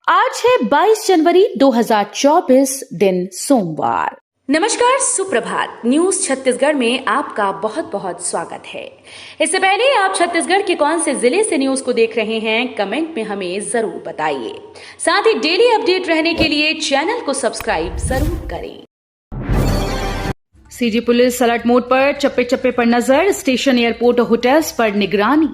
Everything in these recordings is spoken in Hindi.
आज है 22 जनवरी 2024 दिन सोमवार। नमस्कार, सुप्रभात। न्यूज छत्तीसगढ़ में आपका बहुत बहुत स्वागत है। इससे पहले आप छत्तीसगढ़ के कौन से जिले से न्यूज को देख रहे हैं, कमेंट में हमें जरूर बताइए। साथ ही डेली अपडेट रहने के लिए चैनल को सब्सक्राइब जरूर करें। सीजी पुलिस अलर्ट मोड पर, चप्पे चप्पे पर नजर, स्टेशन, एयरपोर्ट और होटल्स पर निगरानी।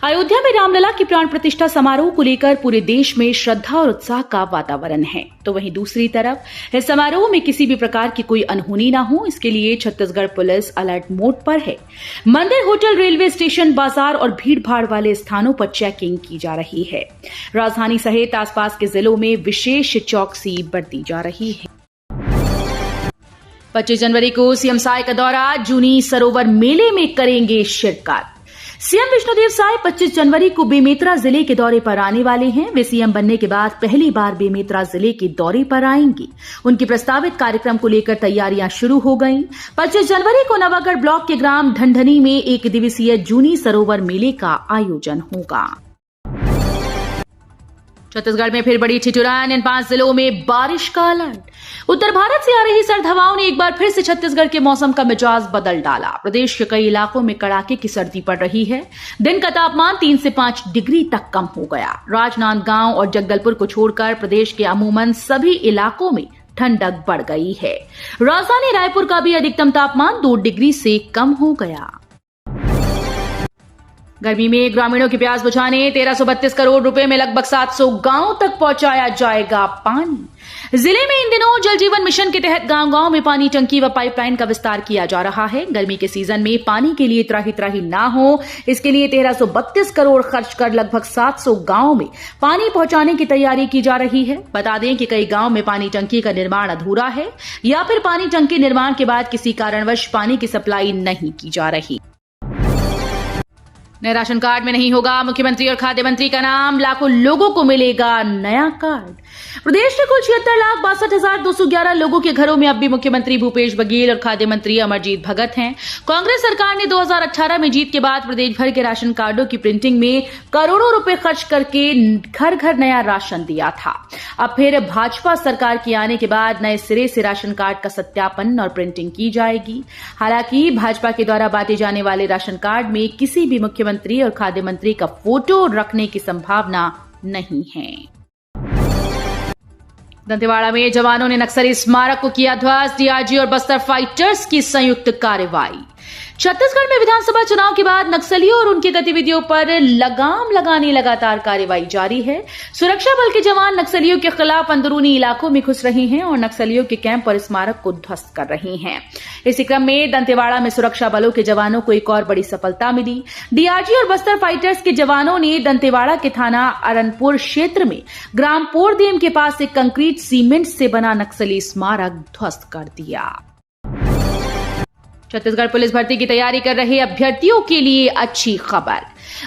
अयोध्या में रामलला की प्राण प्रतिष्ठा समारोह को लेकर पूरे देश में श्रद्धा और उत्साह का वातावरण है, तो वहीं दूसरी तरफ इस समारोह में किसी भी प्रकार की कोई अनहोनी न हो, इसके लिए छत्तीसगढ़ पुलिस अलर्ट मोड पर है। मंदिर, होटल, रेलवे स्टेशन, बाजार और भीड़ भाड़ वाले स्थानों पर चेकिंग की जा रही है। राजधानी सहित आसपास के जिलों में विशेष चौकसी बरती जा रही है। 25 जनवरी को सीएम साय का दौरा, जूनी सरोवर मेले में करेंगे शिरकत। सीएम विष्णुदेव साय 25 जनवरी को बेमेतरा जिले के दौरे पर आने वाले हैं। वे सीएम बनने के बाद पहली बार बेमेतरा जिले के दौरे पर आएंगे। उनके प्रस्तावित कार्यक्रम को लेकर तैयारियां शुरू हो गईं। 25 जनवरी को नवागढ़ ब्लॉक के ग्राम ढंढनी में 1 दिवसीय जूनी सरोवर मेले का आयोजन होगा। छत्तीसगढ़ में फिर बड़ी ठिठुरन, इन 5 जिलों में बारिश का अलर्ट। उत्तर भारत से आ रही सर्द हवाओं ने एक बार फिर से छत्तीसगढ़ के मौसम का मिजाज बदल डाला। प्रदेश के कई इलाकों में कड़ाके की सर्दी पड़ रही है। दिन का तापमान 3 से 5 डिग्री तक कम हो गया। राजनांदगांव और जगदलपुर को छोड़कर प्रदेश के अमूमन सभी इलाकों में ठंडक बढ़ गई है। राजधानी रायपुर का भी अधिकतम तापमान 2 डिग्री से कम हो गया। गर्मी में ग्रामीणों की प्यास बुझाने 1332 करोड़ रुपए में लगभग 700 गांवों तक पहुंचाया जाएगा पानी। जिले में इन दिनों जल जीवन मिशन के तहत गांव-गांव में पानी टंकी व पाइपलाइन का विस्तार किया जा रहा है। गर्मी के सीजन में पानी के लिए त्राही ना हो, इसके लिए 1332 करोड़ खर्च कर लगभग 700 गांवों में पानी पहुंचाने की तैयारी की जा रही है। बता दें कि कई गांव में पानी टंकी का निर्माण अधूरा है या फिर पानी टंकी निर्माण के बाद किसी कारणवश पानी की सप्लाई नहीं की जा रही। नए राशन कार्ड में नहीं होगा मुख्यमंत्री और खाद्य मंत्री का नाम, लाखों लोगों को मिलेगा नया कार्ड। प्रदेश के कुल 76,62,211 लोगों के घरों में अब भी मुख्यमंत्री भूपेश बघेल और खाद्य मंत्री अमरजीत भगत हैं। कांग्रेस सरकार ने 2018 में जीत के बाद प्रदेश भर के राशन कार्डों की प्रिंटिंग में करोड़ों रुपए खर्च करके घर घर नया राशन दिया था। अब फिर भाजपा सरकार के आने के बाद नए सिरे से राशन कार्ड का सत्यापन और प्रिंटिंग की जाएगी। हालांकि भाजपा के द्वारा बांटे जाने वाले राशन कार्ड में किसी भी मुख्यमंत्री और खाद्य मंत्री का फोटो रखने की संभावना नहीं है। दंतेवाड़ा में जवानों ने नक्सली स्मारक को किया ध्वस्त, डीआरजी और बस्तर फाइटर्स की संयुक्त कार्रवाई। छत्तीसगढ़ में विधानसभा चुनाव के बाद नक्सलियों और उनकी गतिविधियों पर लगाम लगाने लगातार कार्रवाई जारी है। सुरक्षा बल के जवान नक्सलियों के खिलाफ अंदरूनी इलाकों में घुस रहे हैं और नक्सलियों के कैंप और स्मारक को ध्वस्त कर रहे हैं। इसी क्रम में दंतेवाड़ा में सुरक्षा बलों के जवानों को एक और बड़ी सफलता मिली। डीआरजी और बस्तर फाइटर्स के जवानों ने दंतेवाड़ा के थाना अरनपुर क्षेत्र में ग्राम पोरदेम के पास एक कंक्रीट सीमेंट से बना नक्सली स्मारक ध्वस्त कर दिया। छत्तीसगढ़ पुलिस भर्ती की तैयारी कर रहे अभ्यर्थियों के लिए अच्छी खबर।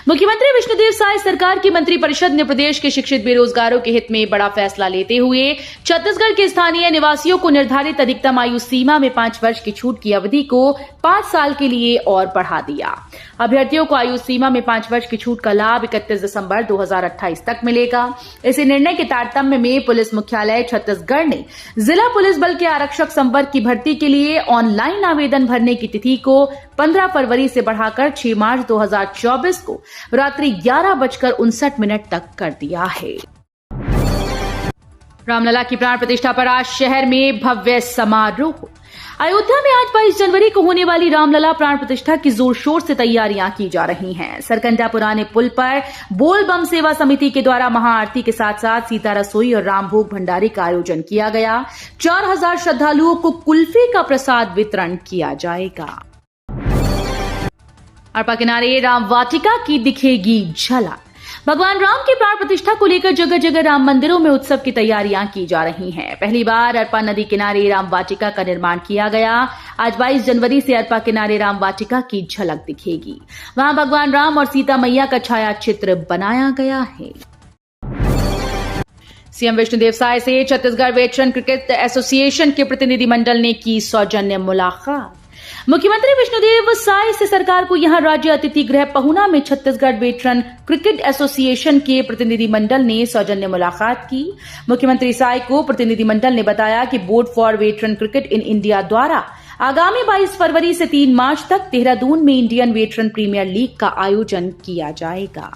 मुख्यमंत्री विष्णुदेव साय सरकार की मंत्रिपरिषद ने प्रदेश के शिक्षित बेरोजगारों के हित में बड़ा फैसला लेते हुए छत्तीसगढ़ के स्थानीय निवासियों को निर्धारित अधिकतम आयु सीमा में 5 वर्ष की छूट की अवधि को 5 साल के लिए और बढ़ा दिया। अभ्यर्थियों को आयु सीमा में 5 वर्ष की छूट का लाभ 31 दिसंबर 2028 तक मिलेगा। इसी निर्णय के तारतम्य में पुलिस मुख्यालय छत्तीसगढ़ ने जिला पुलिस बल के आरक्षक संवर्ग की भर्ती के लिए ऑनलाइन आवेदन भरने की तिथि को 15 फरवरी से बढ़ाकर 6 मार्च 2024 को रात्रि 11:59 तक कर दिया है। रामलला की प्राण प्रतिष्ठा पर आज शहर में भव्य समारोह। अयोध्या में आज 22 जनवरी को होने वाली रामलला प्राण प्रतिष्ठा की जोर शोर से तैयारियां की जा रही हैं। सरकंडा पुराने पुल पर बोल बम सेवा समिति के द्वारा महाआरती के साथ साथ सीता रसोई और रामभोग भंडारे का आयोजन किया गया। 4000 श्रद्धालुओं को कुल्फी का प्रसाद वितरण किया जाएगा। अरपा किनारे राम वाटिका की दिखेगी झलक। भगवान राम की प्राण प्रतिष्ठा को लेकर जगह जगह राम मंदिरों में उत्सव की तैयारियां की जा रही हैं। पहली बार अरपा नदी किनारे राम वाटिका का निर्माण किया गया। आज 22 जनवरी से अरपा किनारे राम वाटिका की झलक दिखेगी। वहां भगवान राम और सीता मैया का छाया चित्र बनाया गया है। सीएम विष्णुदेव साय से छत्तीसगढ़ वेटरन क्रिकेट एसोसिएशन के प्रतिनिधिमंडल ने की सौजन्य मुलाकात। मुख्यमंत्री विष्णुदेव साय से सरकार को यहां राज्य अतिथि गृह पहुना में छत्तीसगढ़ वेटरन क्रिकेट एसोसिएशन के प्रतिनिधिमंडल ने सौजन्य मुलाकात की। मुख्यमंत्री साय को प्रतिनिधिमंडल ने बताया कि board for veteran cricket in India द्वारा आगामी 22 फरवरी से 3 मार्च तक देहरादून में इंडियन वेटरन प्रीमियर लीग का आयोजन किया जाएगा।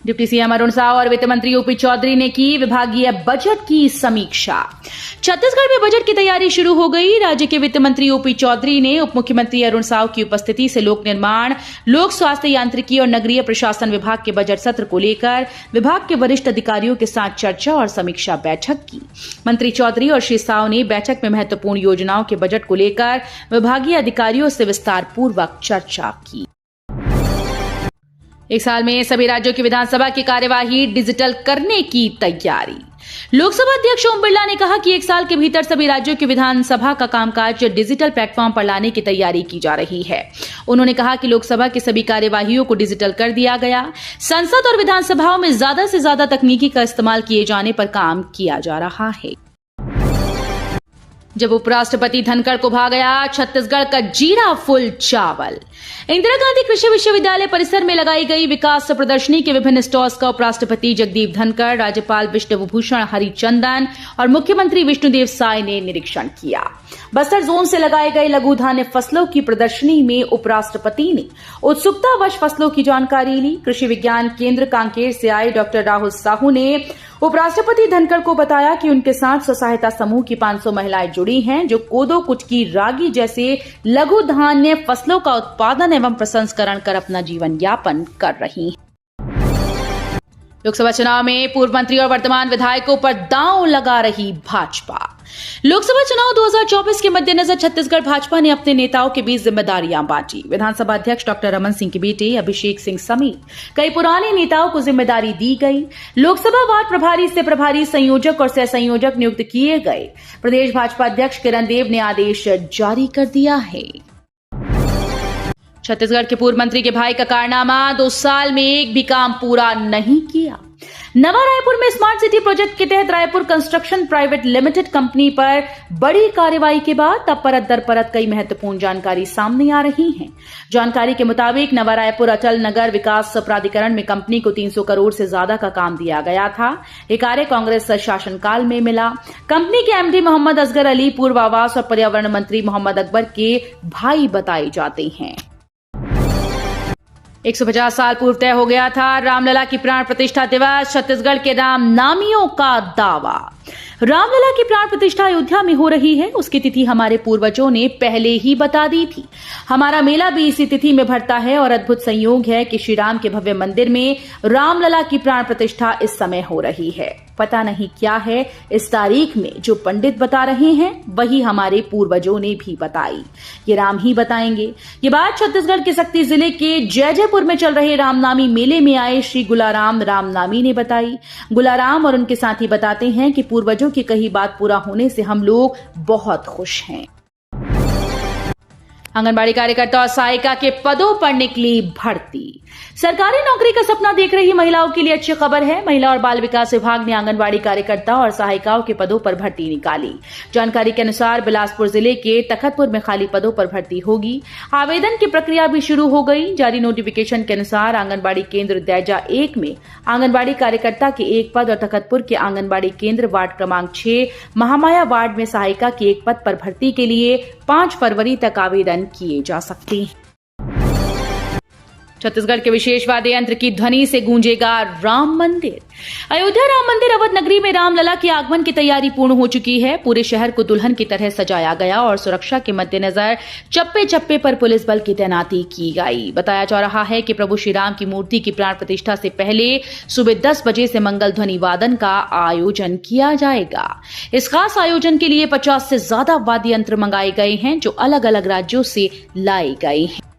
डिप्टी सीएम अरुण साव और वित्त मंत्री ओपी चौधरी ने की विभागीय बजट की समीक्षा। छत्तीसगढ़ में बजट की तैयारी शुरू हो गई। राज्य के वित्त मंत्री ओपी चौधरी ने उप मुख्यमंत्री अरुण साव की उपस्थिति से लोक निर्माण, लोक स्वास्थ्य यांत्रिकी और नगरीय प्रशासन विभाग के बजट सत्र को लेकर विभाग के वरिष्ठ अधिकारियों के साथ चर्चा और समीक्षा बैठक की। मंत्री चौधरी और श्री साव ने बैठक में महत्वपूर्ण योजनाओं के बजट को लेकर विभागीय अधिकारियों से विस्तार पूर्वक चर्चा की। एक साल में सभी राज्यों की विधानसभा की कार्यवाही डिजिटल करने की तैयारी। लोकसभा अध्यक्ष ओम बिरला ने कहा कि एक साल के भीतर सभी राज्यों की विधानसभा का कामकाज डिजिटल प्लेटफॉर्म पर लाने की तैयारी की जा रही है। उन्होंने कहा कि लोकसभा की सभी कार्यवाहियों को डिजिटल कर दिया गया। संसद और विधानसभाओं में ज्यादा से ज्यादा तकनीकी का इस्तेमाल किए जाने पर काम किया जा रहा है। जब उपराष्ट्रपति धनखड़ को भा गया छत्तीसगढ़ का जीरा फुल चावल। इंदिरा गांधी कृषि विश्वविद्यालय परिसर में लगाई गई विकास प्रदर्शनी के विभिन्न स्टॉल्स का उपराष्ट्रपति जगदीप धनखड़, राज्यपाल विष्णुभूषण हरिचंदन और मुख्यमंत्री विष्णुदेव साय ने निरीक्षण किया। बस्तर जोन से लगाए गए लघु धान्य फसलों की प्रदर्शनी में उपराष्ट्रपति ने उत्सुकतावश फसलों की जानकारी ली। कृषि विज्ञान केंद्र कांकेर से आए डॉक्टर राहुल साहू ने उपराष्ट्रपति धनखड़ को बताया कि उनके साथ स्व सहायता समूह की 500 महिलाएं जुड़ी हैं, जो कोदो, कुटकी, रागी जैसे लघु धान्य फसलों का उत्पादन एवं प्रसंस्करण कर अपना जीवन यापन कर रही हैं। लोकसभा चुनाव में पूर्व मंत्री और वर्तमान विधायकों पर दांव लगा रही भाजपा। लोकसभा चुनाव 2024 के मद्देनजर छत्तीसगढ़ भाजपा ने अपने नेताओं के बीच जिम्मेदारियां बांटी। विधानसभा अध्यक्ष डॉक्टर रमन सिंह के बेटे अभिषेक सिंह समेत कई पुराने नेताओं को जिम्मेदारी दी गई। लोकसभा वार्ड प्रभारी से प्रभारी, संयोजक और सह संयोजक नियुक्त किए गए। प्रदेश भाजपा अध्यक्ष किरण देव ने आदेश जारी कर दिया है। छत्तीसगढ़ के पूर्व मंत्री के भाई का कारनामा, 2 साल में एक भी काम पूरा नहीं किया। नवा रायपुर में स्मार्ट सिटी प्रोजेक्ट के तहत Raipur construction private limited company पर बड़ी कार्रवाई के बाद अब परत दर परत कई महत्वपूर्ण जानकारी सामने आ रही है। जानकारी के मुताबिक नवा रायपुर अटल नगर विकास प्राधिकरण में कंपनी को 300 करोड़ से ज्यादा का काम दिया गया था। ये कार्य कांग्रेस शासनकाल में मिला। कंपनी के एमडी मोहम्मद असगर अली पूर्व आवास और पर्यावरण मंत्री मोहम्मद अकबर के भाई बताए जाते हैं। 150 साल पूर्व तय हो गया था रामलला की प्राण प्रतिष्ठा दिवस। छत्तीसगढ़ के राम नामियों का दावा। रामलला की प्राण प्रतिष्ठा अयोध्या में हो रही है। उसकी तिथि हमारे पूर्वजों ने पहले ही बता दी थी। हमारा मेला भी इसी तिथि में भरता है और अद्भुत संयोग है कि श्री राम के भव्य मंदिर में रामलला की प्राण प्रतिष्ठा इस समय हो रही है। पता नहीं क्या है इस तारीख में, जो पंडित बता रहे हैं वही हमारे पूर्वजों ने भी बताई। ये राम ही बताएंगे। ये बात छत्तीसगढ़ के सक्ती जिले के जयजयपुर में चल रहे रामनामी मेले में आए श्री गुलाराम रामनामी ने बताई। गुलाराम और उनके साथी बताते हैं कि पूर्वजों की कही बात पूरा होने से हम लोग बहुत खुश हैं। आंगनबाड़ी कार्यकर्ता और सहायिका के पदों पर निकली भर्ती। सरकारी नौकरी का सपना देख रही महिलाओं के लिए अच्छी खबर है। महिला और बाल विकास विभाग ने आंगनबाड़ी कार्यकर्ता और सहायिकाओं के पदों पर भर्ती निकाली। जानकारी के अनुसार बिलासपुर जिले के तखतपुर में खाली पदों पर भर्ती होगी। आवेदन की प्रक्रिया भी शुरू हो गई। जारी नोटिफिकेशन के अनुसार आंगनबाड़ी केंद्र दैजा 1 में आंगनबाड़ी कार्यकर्ता के 1 पद और तखतपुर के आंगनबाड़ी केंद्र वार्ड क्रमांक 6 महामाया वार्ड में सहायिका के 1 पद पर भर्ती के लिए 5 फरवरी तक आवेदन किए जा सकते हैं। छत्तीसगढ़ के विशेष वाद्य यंत्र की ध्वनि से गूंजेगा राम मंदिर। अयोध्या राम मंदिर अवध नगरी में रामलला के आगमन की तैयारी पूर्ण हो चुकी है। पूरे शहर को दुल्हन की तरह सजाया गया और सुरक्षा के मद्देनजर चप्पे चप्पे पर पुलिस बल की तैनाती की गई। बताया जा रहा है कि प्रभु श्री राम की मूर्ति की प्राण प्रतिष्ठा से पहले सुबह 10 बजे से मंगल ध्वनि वादन का आयोजन किया जाएगा। इस खास आयोजन के लिए 50 से ज्यादा वाद्य यंत्र मंगाए गए हैं, जो अलग अलग राज्यों से लाए गए हैं।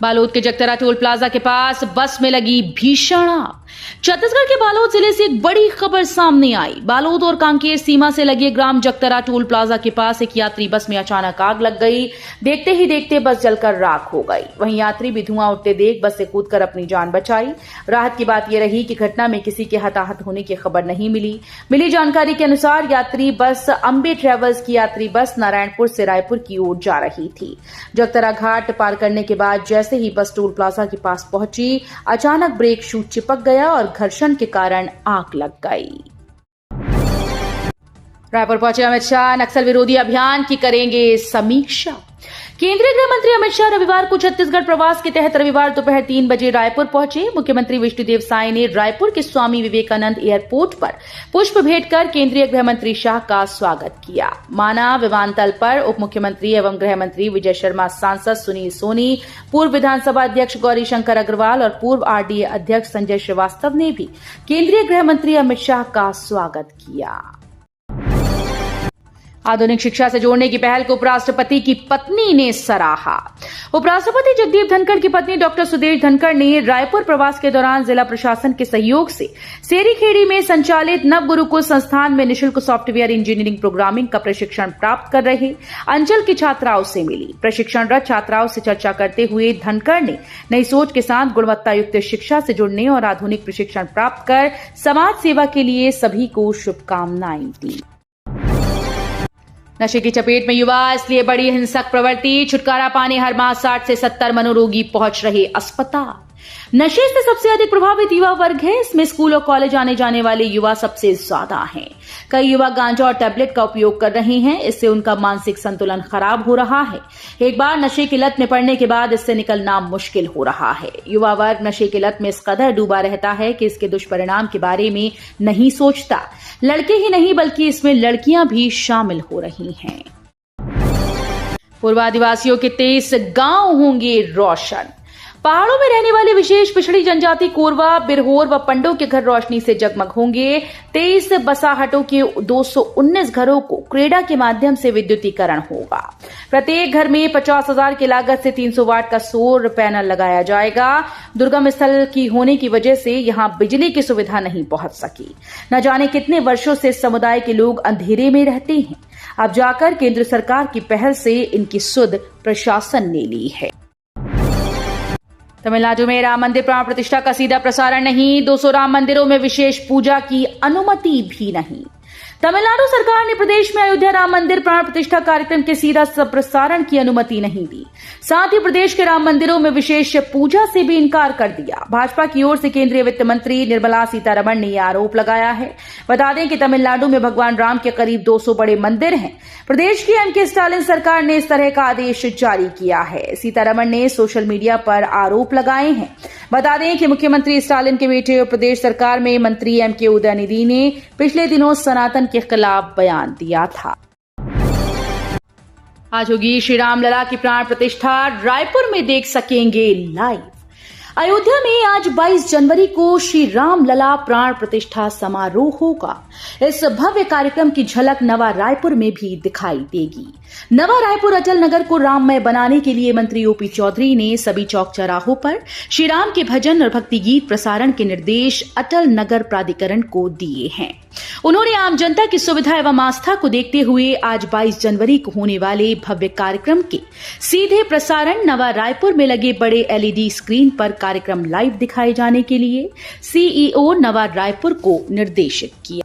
बालोद के जगतरा टोल प्लाजा के पास बस में लगी भीषण आग। छत्तीसगढ़ के बालोद जिले से एक बड़ी खबर सामने आई। बालोद और कांकेर सीमा से लगे ग्राम जगतरा टोल प्लाजा के पास एक यात्री बस में अचानक आग लग गई। देखते ही देखते बस जलकर राख हो गई। वहीं यात्री भी धुआं उठते देख बस से कूदकर अपनी जान बचाई। राहत की बात यह रही कि घटना में किसी के हताहत होने की खबर नहीं मिली। मिली जानकारी के अनुसार यात्री बस अंबे ट्रेवल्स की यात्री बस नारायणपुर से रायपुर की ओर जा रही थी। जगतरा घाट पार करने के बाद जैसे ही बस टोल प्लाजा के पास पहुंची, अचानक ब्रेक शू चिपक गया और घर्षण के कारण आग लग गई। रायपुर पहुंचे अमित शाह, नक्सल विरोधी अभियान की करेंगे समीक्षा। केंद्रीय गृह मंत्री अमित शाह रविवार को छत्तीसगढ़ प्रवास के तहत रविवार दोपहर 3 बजे रायपुर पहुंचे। मुख्यमंत्री विष्णुदेव साय ने रायपुर के स्वामी विवेकानंद एयरपोर्ट पर पुष्प भेंट कर केंद्रीय गृह मंत्री शाह का स्वागत किया। माना विमानतल पर उप मुख्यमंत्री एवं गृह मंत्री विजय शर्मा, सांसद सुनील सोनी, पूर्व विधानसभा अध्यक्ष गौरीशंकर अग्रवाल और पूर्व आरडीए अध्यक्ष संजय श्रीवास्तव ने भी केंद्रीय गृह मंत्री अमित शाह का स्वागत किया। आधुनिक शिक्षा से जोड़ने की पहल को उपराष्ट्रपति की पत्नी ने सराहा। उपराष्ट्रपति जगदीप धनखड़ की पत्नी डॉक्टर सुदेश धनखड़ ने रायपुर प्रवास के दौरान जिला प्रशासन के सहयोग से सेरीखेड़ी में संचालित नव गुरुकुल संस्थान में निःशुल्क सॉफ्टवेयर इंजीनियरिंग प्रोग्रामिंग का प्रशिक्षण प्राप्त कर रहे अंचल की छात्राओं से मिली। प्रशिक्षणरत छात्राओं से चर्चा करते हुए धनखड़ ने नई सोच के साथ गुणवत्ता युक्त शिक्षा से जुड़ने और आधुनिक प्रशिक्षण प्राप्त कर समाज सेवा के लिए सभी को शुभकामनाएं दी। नशे की चपेट में युवा, इसलिए बड़ी हिंसक प्रवृत्ति, छुटकारा पाने हर माह 60 से 70 मनोरोगी पहुंच रहे अस्पताल। नशे से सबसे अधिक प्रभावित युवा वर्ग है। इसमें स्कूल और कॉलेज आने जाने वाले युवा सबसे ज्यादा हैं। कई युवा गांजा और टैबलेट का उपयोग कर रहे हैं। इससे उनका मानसिक संतुलन खराब हो रहा है। एक बार नशे की लत में पड़ने के बाद इससे निकलना मुश्किल हो रहा है। युवा वर्ग नशे की लत में इस कदर डूबा रहता है कि इसके दुष्परिणाम के बारे में नहीं सोचता। लड़के ही नहीं बल्कि इसमें लड़कियां भी शामिल हो रही हैं। पूर्व आदिवासियों के 23 गांव होंगे रोशन। पहाड़ों में रहने वाले विशेष पिछड़ी जनजाति कोरवा, बिरहोर व पंडों के घर रोशनी से जगमग होंगे। 23 बसाहटों के 219 घरों को क्रेडा के माध्यम से विद्युतीकरण होगा। प्रत्येक घर में 50,000 की लागत से 300 वाट का सौर पैनल लगाया जाएगा। दुर्गम स्थल की होने की वजह से यहां बिजली की सुविधा नहीं पहुंच सकी। न जाने कितने वर्षों से समुदाय के लोग अंधेरे में रहते हैं। अब जाकर केंद्र सरकार की पहल से इनकी सुध प्रशासन ने ली है। तमिलनाडु में राम मंदिर प्राण प्रतिष्ठा का सीधा प्रसारण नहीं। 200 राम मंदिरों में विशेष पूजा की अनुमति भी नहीं। तमिलनाडु सरकार ने प्रदेश में अयोध्या राम मंदिर प्राण प्रतिष्ठा कार्यक्रम के सीधा प्रसारण की अनुमति नहीं दी। साथ ही प्रदेश के राम मंदिरों में विशेष पूजा से भी इनकार कर दिया। भाजपा की ओर से केंद्रीय वित्त मंत्री निर्मला सीतारमण ने यह आरोप लगाया है। बता दें कि तमिलनाडु में भगवान राम के करीब 200 बड़े मंदिर हैं। प्रदेश की एमके स्टालिन सरकार ने इस तरह का आदेश जारी किया है। सीतारमण ने सोशल मीडिया पर आरोप लगाए हैं। बता दें कि मुख्यमंत्री स्टालिन के बेटे और प्रदेश सरकार में मंत्री एमके उदयनिधि ने पिछले दिनों सनातन के खिलाफ बयान दिया था। आज होगी श्री राम लला की प्राण प्रतिष्ठा। रायपुर में देख सकेंगे लाइव। अयोध्या में आज 22 जनवरी को श्री राम लला प्राण प्रतिष्ठा समारोह होगा। इस भव्य कार्यक्रम की झलक नवा रायपुर में भी दिखाई देगी। नवा रायपुर अटल नगर को राममय बनाने के लिए मंत्री ओपी चौधरी ने सभी चौक चौराहों पर श्री राम के भजन और भक्ति गीत प्रसारण के निर्देश अटल नगर प्राधिकरण को दिए हैं। उन्होंने आम जनता की सुविधा एवं आस्था को देखते हुए आज 22 जनवरी को होने वाले भव्य कार्यक्रम के सीधे प्रसारण नवा रायपुर में लगे बड़े एलईडी स्क्रीन पर कार्यक्रम लाइव दिखाए जाने के लिए सीईओ नवा रायपुर को निर्देशित किया।